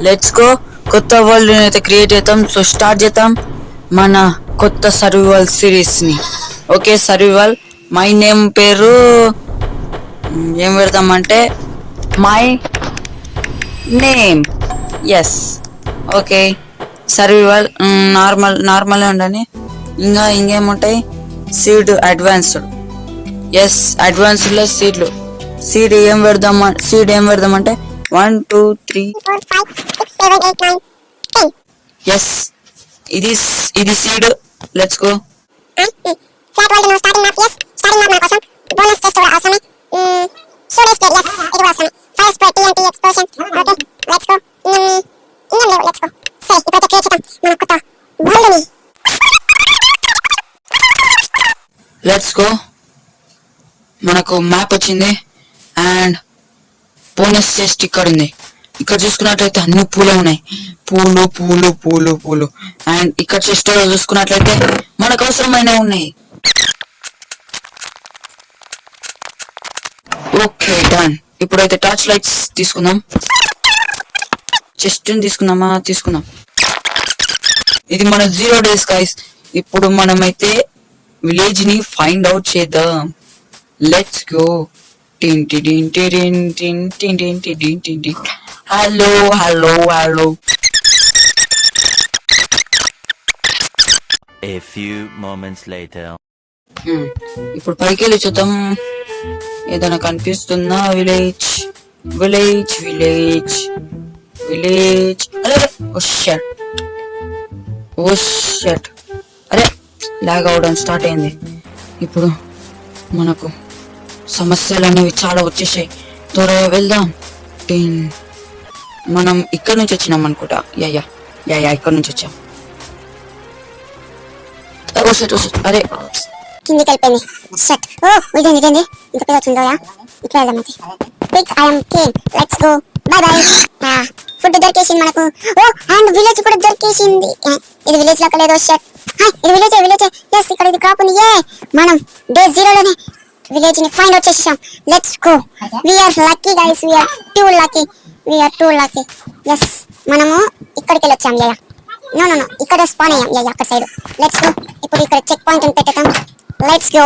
Let's go. కొత్త world అయితే create చేద్దాం. సో స్టార్ట్ చేద్దాం మన కొత్త సర్వైవల్ సిరీస్ ని. Okay, survival. మై నేమ్ పేరు ఏం పెడదామంటే my name. Yes, okay. Survival normal ఉండని. ఇంకేముంటాయి? Seed advanced. ఎస్, అడ్వాన్స్డ్ లో సీడ్ ఏం పెడదామంటే 1 2 3 4 5 6 7 8 9 10. ఎస్, ఇది seed. Let's go. Flat world no starting map. Yes, starting map మన కోసం. బోనస్ చెస్ట్ కూడా అవసరమే. Storage spread. ఎస్, ఇది కూడా అవసరమే. Fire spread, TNT explosion. Okay, let's go. ఇంకేం లేవు. Let's go. సరే, ఇప్పుడైతే క్రియేట్ చేద్దాం మన కొత్త వరల్డ్ ని. Let's go. మనకు మ్యాప్ వచ్చింది అండ్ బోనస్ చెస్ట్ ఇక్కడ ఉంది. ఇక్కడ చూసుకున్నట్లయితే అన్ని పూలే ఉన్నాయి. పూలు పూలు పూలు పూలు. అండ్ ఇక్కడ చెస్ట్ లో చూసుకున్నట్లయితే మనకు అవసరమైన ఉన్నాయి. Okay, done. ఇప్పుడైతే టార్చ్ లైట్స్ తీసుకుందాం. చెస్ట్ తీసుకుందాం. ఇది మన 0 days గైస్. ఇప్పుడు మనమైతే విలేజ్ ని ఫైండ్ అవుట్ చేద్దాం. Let's go. Hello. A few moments later. ఇప్పుడు పైకి వెళ్ళి చూద్దాం. ఏదైనా కనిపిస్తుందా? విలేజ్. అరే, ఓ షట్. అరే, లాగ్ అవడం స్టార్ట్ అయింది. ఇప్పుడు మనకు సమస్యలు అనేవి చాలా వచ్చేసాయి. త్వరగా వెళ్దాం. మనం ఇక్కడ నుంచి వచ్చినాం అనుకుంటా. యా ఇక్కడ నుంచి వచ్చాం. అరే, కిందికి వెళ్ళిపోయింది. షట్. ఓ, ఇదేంది ఇంత పేరు వచ్చిందో. ఇట్లా వెళ్దాం అయితే. Pick I'm cane. Let's go. Bye. Food దొరికేసింది మనకు. ఓ, అండ్ విలేజ్ కూడా దొరికేసింది. ఇది విలేజ్ లాగా లేదో. షట్. ఇది విలేజ్. ఎస్, ఇక్కడ ఇది క్రాప్ ఉంది. మనం డే 0 లోనే విలేజ్ ని ఫైండ్ అవుట్ చేసేసాం. Let's go. We're lucky guys. We're too lucky. Yes, మనము ఇక్కడికి వెళ్ళి వచ్చాం. నో ఇక్కడ స్పాన్ అయ్యాం. అక్కడ సైడ్. Let's go. ఇప్పుడు ఇక్కడ చెక్ పాయింట్ పెట్టేద్దాం. Let's go.